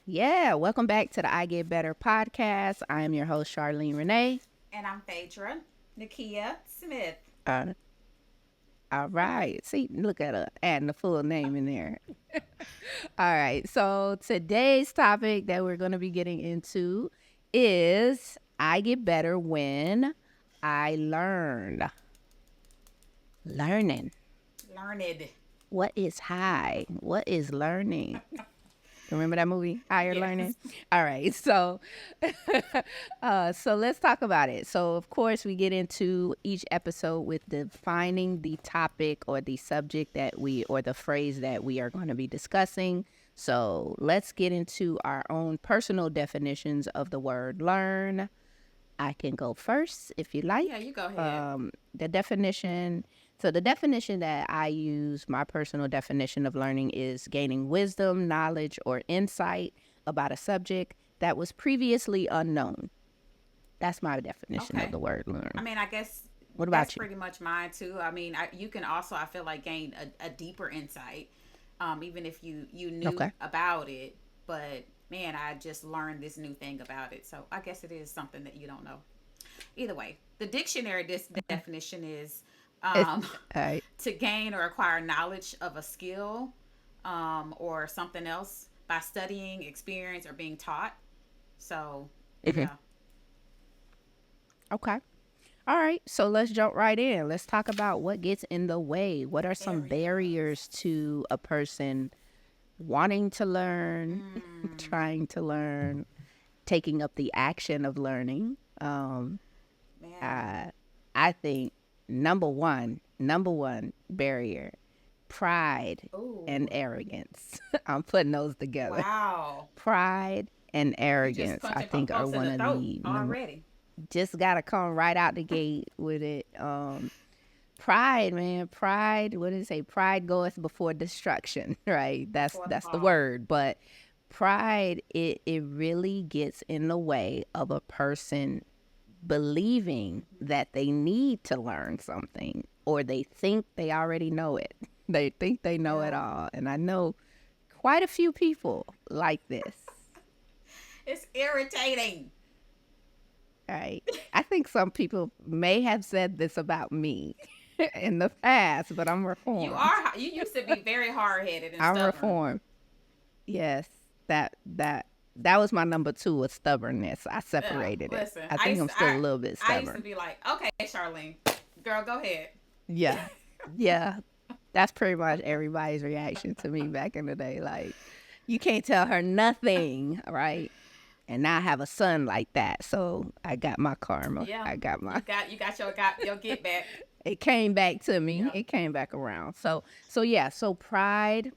Yeah, welcome back to the I Get Better podcast. I am your host, Charlene Renee. And I'm Phaedra Nakia Smith. Uh, all right. See, look at her adding the full name in there. All right. So today's topic that we're going to be getting into is I get better when I learn. Learning. Learned. What is high? What is learning? Remember that movie, Higher Learning? Yes. All right, so so let's talk about it. So of course we get into each episode with defining the topic or the subject that we or the phrase that we are going to be discussing. So let's get into our own personal definitions of the word learn. I can go first if you Yeah, like. you go ahead. The definition. So, the definition that I use, my personal definition of learning, is gaining wisdom, knowledge, or insight about a subject that was previously unknown. That's my definition of Okay. the word learn. I guess What that's about you? pretty much mine too. You can also, I feel like, gain a deeper insight, even if you knew Okay. about it. But man, I just learned this new thing about it. So I guess it is something that you don't know. Either way, the dictionary this Okay. definition is It's, um, all right. to gain or acquire knowledge of a skill or something else by studying, experience, or being taught. So, Mhm. yeah. Okay. All right. So let's jump right in. Let's talk about what gets in the way. What are some barriers Areas. to a person wanting to learn, Mm, trying to learn, taking up the action of learning? man. Uh, I think number one barrier, pride and Oh, arrogance. I'm putting those together. wow. Pride and You just arrogance, I punching think, are folks in one the of throat the number. already. Just gotta come right out the gate with it. Pride, man, pride. What did it say? Pride goeth before destruction, right? That's Before the that's the fall. word. But pride, it really gets in the way of a person believing that they need to learn something or they think they already know it. They think they know it Yeah. all. And I know quite a few people like this, It's irritating. right? I think some people may have said this about me in the past, but I'm reformed. You used to be very hard headed and I'm stubborn. reformed. Yes, that was my number two was stubbornness. I Yeah, separated it. listen, I think I'm still a little bit I used to stubborn. be like, okay, Charlene, girl, go ahead. Yeah. Yeah. That's pretty much everybody's reaction to me back in the day. Like, you can't tell her nothing, right? And now I have a son like that. So I got my karma. Yeah, I got my you got your get back. it came back to me. Yeah, It came back around. So yeah, so pride,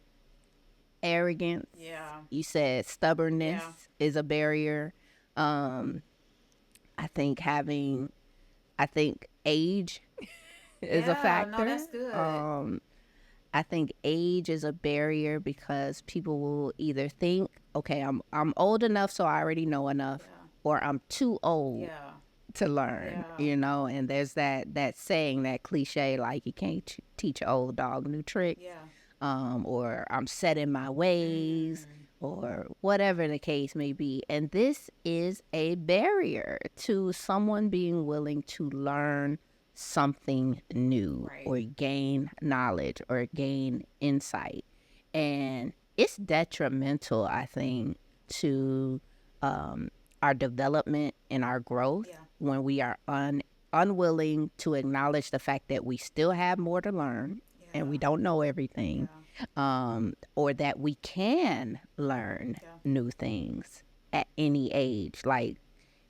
arrogance, yeah, you said stubbornness yeah, is a barrier. Um, I think I think age is a yeah. No, factor. that's good. Um, I think age is a barrier because people will either think, okay, I'm old enough so I already know enough, Yeah, or I'm too old yeah, to learn, yeah, you know. And there's that saying, that cliche, like you can't teach an old dog new tricks, yeah. or I'm set in my ways, Mm, or whatever the case may be. And this is a barrier to someone being willing to learn something new right. or gain knowledge or gain insight. And it's detrimental, I think, to um, our development and our growth Yeah, when we are unwilling to acknowledge the fact that we still have more to learn and yeah, we don't know everything, yeah, or that we can learn yeah. new things at any age. Like,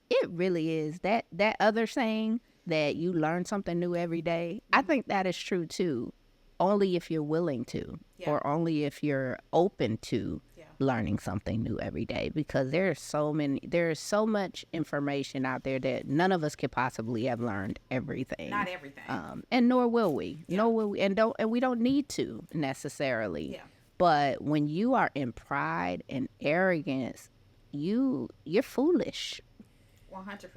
it really is that other saying that you learn something new every day. I Mm-hmm. think that is true too, only if you're willing to, Yeah, or only if you're open to yeah. learning something new every day. Because there's so much information out there that none of us could possibly have learned Not everything, everything. and nor will we. Yeah, Nor will we, and we don't need to necessarily. yeah. But when you are in pride and arrogance, you're foolish, 100%.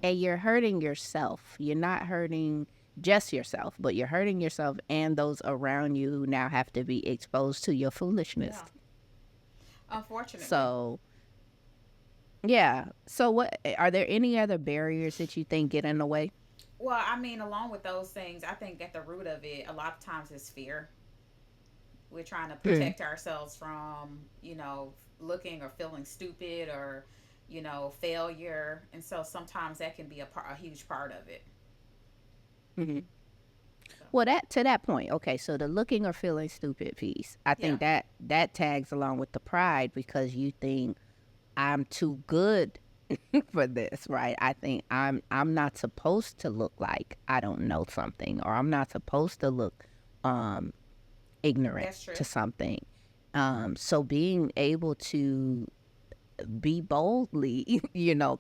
and you're hurting yourself. You're not hurting just yourself, but you're hurting yourself and those around you who now have to be exposed to your foolishness. Yeah. Unfortunately. So, yeah. So, what are there any other barriers that you think get in the way? Well, I mean, along with those things, I think at the root of it, a lot of times is fear. We're trying to Mm. protect ourselves from, looking or feeling stupid or, failure. And so sometimes that can be a huge part of it. Hmm. So, Well, that to that point, okay. So the looking or feeling stupid piece, I yeah, think that tags along with the pride because you think I'm too good for this, right? I think I'm not supposed to look like I don't know something, or I'm not supposed to look um ignorant that's true. to something. So being able to be boldly,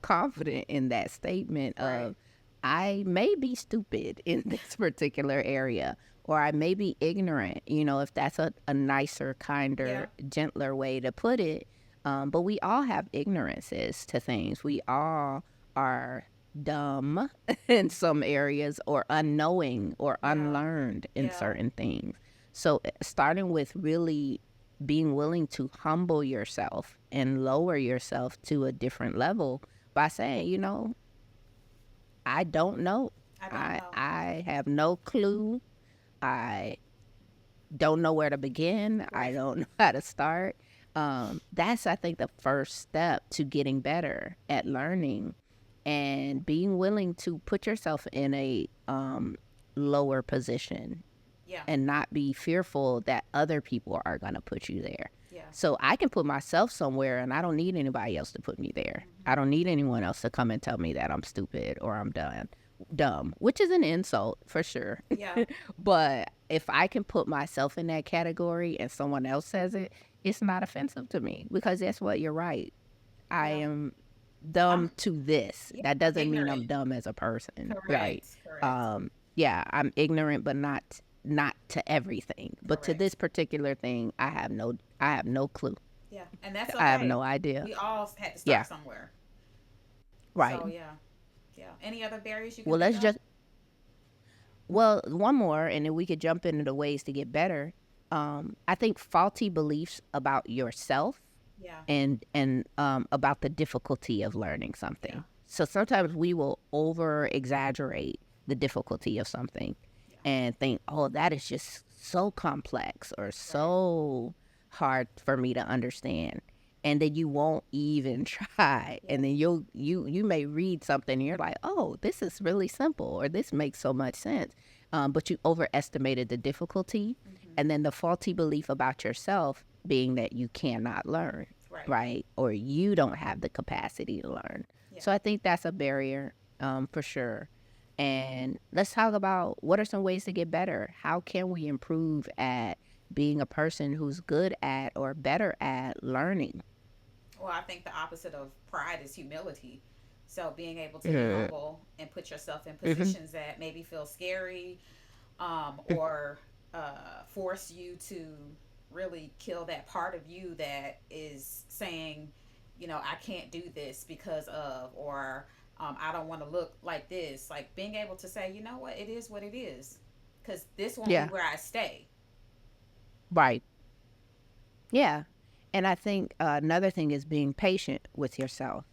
confident in that statement Right. of, I may be stupid in this particular area, or I may be ignorant, if that's a nicer, Yeah. kinder, gentler way to put it. But we all have ignorances to things. We all are dumb in some areas, or unknowing or Yeah. unlearned in Yeah. certain things. So starting with really being willing to humble yourself and lower yourself to a different level by saying, I don't know. I don't I know. I have no clue. I don't know where to begin. I Right. don't know how to start. That's, I think, the first step to getting better at learning and being willing to put yourself in a lower position Yeah. and not be fearful that other people are going to put you there. Yeah. So I can put myself somewhere and I don't need anybody else to put me there. I Hmm. don't need anyone else to come and tell me that I'm stupid or I'm dumb, which is an insult for sure. Yeah. But if I can put myself in that category and someone else says it, it's not offensive to me because that's what you're right. I Yeah. am I'm dumb to this. yeah, That doesn't mean I'm ignorant. dumb as a person, right? Correct. Correct. Yeah, I'm ignorant, but not to everything. But to this Correct. particular thing, I have no clue. Yeah. And that's I have okay. no idea. We all had to Yeah, start somewhere. right. So yeah. Yeah. Any other barriers you can Well, think let's of? just one more, and then we could jump into the ways to get better. I think faulty beliefs about yourself Yeah. and about the difficulty of learning Yeah. something. So sometimes we will over exaggerate the difficulty of something Yeah. and think, "Oh, that is just so complex or Right. so hard for me to understand." And then you won't even try. Yeah. And then you may read something and you're like, "Oh, this is really simple," or "This makes so much sense." But you overestimated the difficulty, Hmm. and then the faulty belief about yourself being that you cannot learn, Right. right? Or you don't have the capacity to learn. Yeah. So I think that's a barrier, for sure. And let's talk about what are some ways to get better. How can we improve at being a person who's good at or better at learning? Well, I think the opposite of pride is humility. So being able to be Mm-hmm. humble and put yourself in positions that maybe feel scary, or force you to really kill that part of you that is saying, I can't do this because of, or I don't want to look like this. Like being able to say, you know what, it is what it is, because this won't be Yeah, where I stay. right. Yeah. And I think another thing is being patient with yourself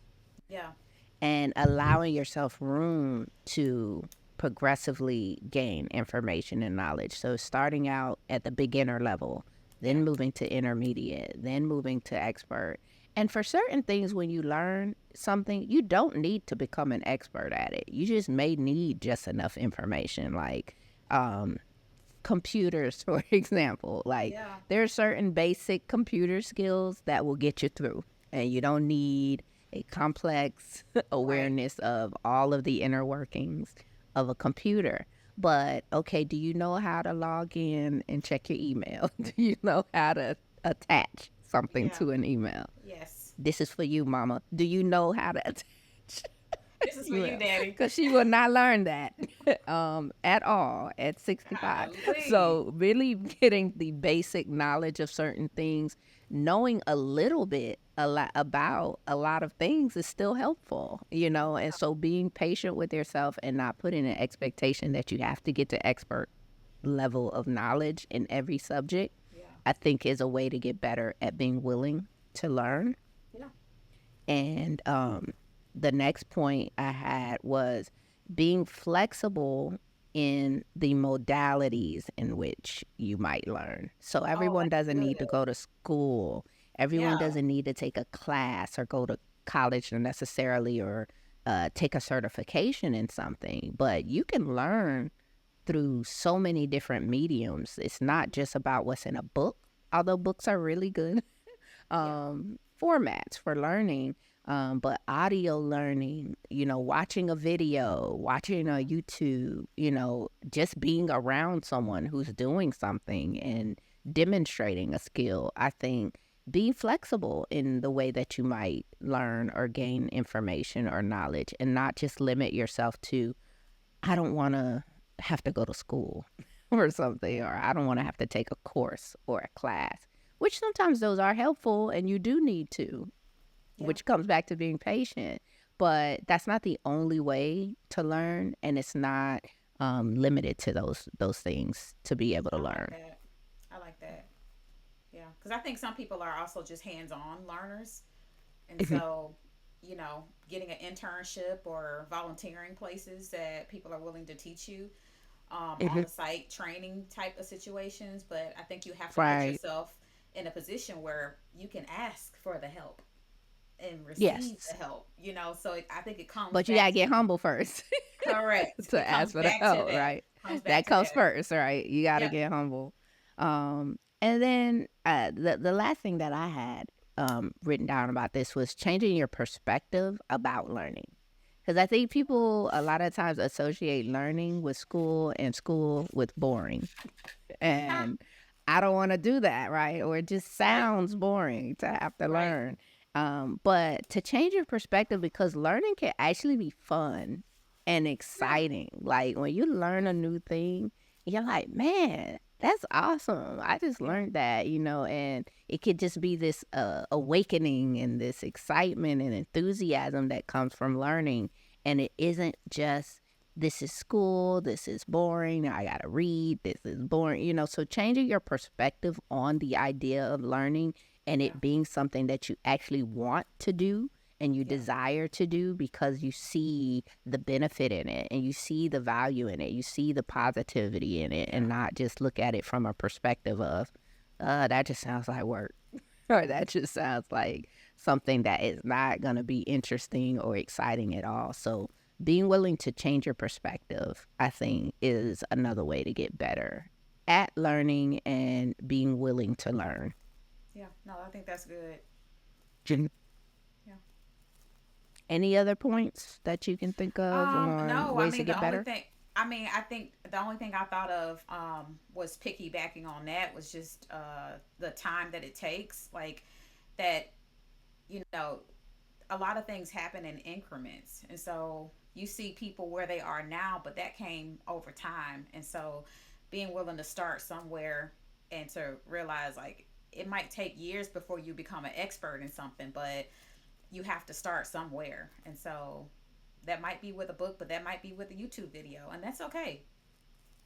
Yeah. and allowing yourself room to progressively gain information and knowledge. So starting out at the beginner level, Yeah. then moving to intermediate, then moving to expert. And for certain things, when you learn something, you don't need to become an expert at it. You just may need just enough information, like um, computers, for example. Like Yeah. there are certain basic computer skills that will get you through, and you don't need a complex Right. awareness of all of the inner workings of a computer. But okay, do you know how to log in and check your email? Do you know how to attach something Yeah. to an email? Yes. This is for you, mama. Do you know how to attach This is for you, email? Daddy. Because she will not learn that at all at 65. Golly. So, really getting the basic knowledge of certain things, knowing a little bit a lot about a lot of things is still helpful. And so, being patient with yourself and not putting an expectation that you have to get to expert level of knowledge in every subject, Yeah. I think is a way to get better at being willing. to learn. Yeah. And the next point I had was being flexible in the modalities in which you might learn. So Oh, everyone that's doesn't good. need to go to school. Everyone Yeah. doesn't need to take a class or go to college necessarily, or take a certification in something, but you can learn through so many different mediums. It's not just about what's in a book, although books are really good Yeah. formats for learning. But audio learning, watching a video, watching a YouTube, just being around someone who's doing something and demonstrating a skill. I think being flexible in the way that you might learn or gain information or knowledge, and not just limit yourself to, I don't want to have to go to school or something, or I don't want to have to take a course or a class, which sometimes those are helpful and you do need to, Yeah. which comes back to being patient. But that's not the only way to learn, and it's not limited to those things to be able to I like learn. that. I like that. Yeah. Because I think some people are also just hands on learners. And so, getting an internship or volunteering places that people are willing to teach you on Mhm. the site training type of situations. But I think you have to put Right. yourself in a position where you can ask for the help and receive Yes. the help, So I think it comes But you back gotta get to humble first correct. to It comes ask for the back to help, that. right? Comes back That to comes that. first, right? You gotta Yep. get humble. And then the last thing that I had written down about this was changing your perspective about learning. Because I think people a lot of times associate learning with school and school with boring. Huh. And I don't want to do that, right? Or it just Right. sounds boring to have to Right. learn. But to change your perspective, because learning can actually be fun and Yeah. exciting. Like when you learn a new thing, you're like, man, that's awesome. I just Yeah. learned that, and it could just be this awakening and this excitement and enthusiasm that comes from learning. And it isn't just, this is school, this is boring, I gotta read, this is boring, So changing your perspective on the idea of learning and Yeah. it being something that you actually want to do and you Yeah. desire to do because you see the benefit in it and you see the value in it, you see the positivity in it, Yeah. and not just look at it from a perspective of, that just sounds like work. Or that just sounds like something that is not going to be interesting or exciting at all. So, being willing to change your perspective, I think, is another way to get better at learning and being willing to learn. Yeah. No, I think that's good. Jen- Yeah. Any other points that you can think of on No, I ways to mean the get only better? thing I think the only thing I thought of was piggybacking on that was just the time that it takes. Like that, you know, a lot of things happen in increments. And so you see people where they are now, but that came over time. And so being willing to start somewhere and to realize like it might take years before you become an expert in something, but you have to start somewhere. And so that might be with a book, but that might be with a YouTube video, and that's okay.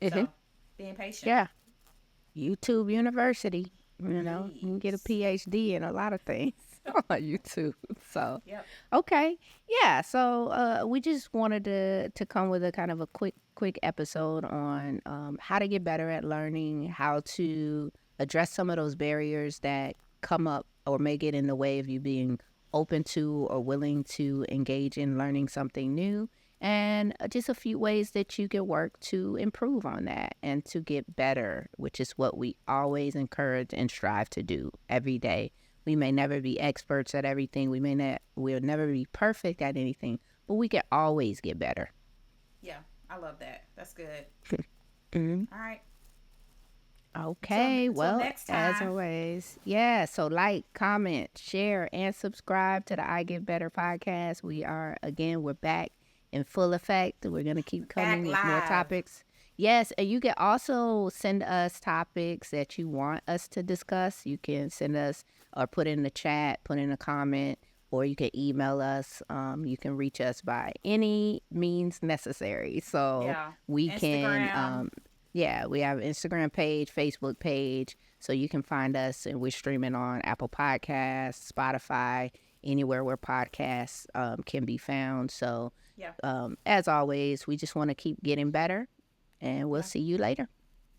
Hmm. So being patient. Yeah. YouTube University. You can get a Yes. PhD in a lot of things on YouTube. So, Yep. okay, yeah. So, we just wanted to come with a kind of a quick episode on how to get better at learning, how to address some of those barriers that come up or may get in the way of you being open to or willing to engage in learning something new, and just a few ways that you can work to improve on that and to get better, which is what we always encourage and strive to do every day. We may never be experts at everything. We'll never be perfect at anything, but we can always get better. Yeah. I love that. That's good. Mhm. All right. Okay, Until well, next as time. always, yeah. So, like, comment, share, and subscribe to the I Get Better podcast. We're back in full effect. We're going to keep Back coming with more live. topics. Yes, and you can also send us topics that you want us to discuss. You can send us or put in the chat, put in a comment, or you can email us. You can reach us by any means necessary. So Yeah. we can Instagram. yeah, we have an Instagram page, Facebook page. So you can find us, and we're streaming on Apple Podcasts, Spotify, anywhere where podcasts can be found. So Yeah. as always, we just want to keep getting better, and we'll Yeah. see you later.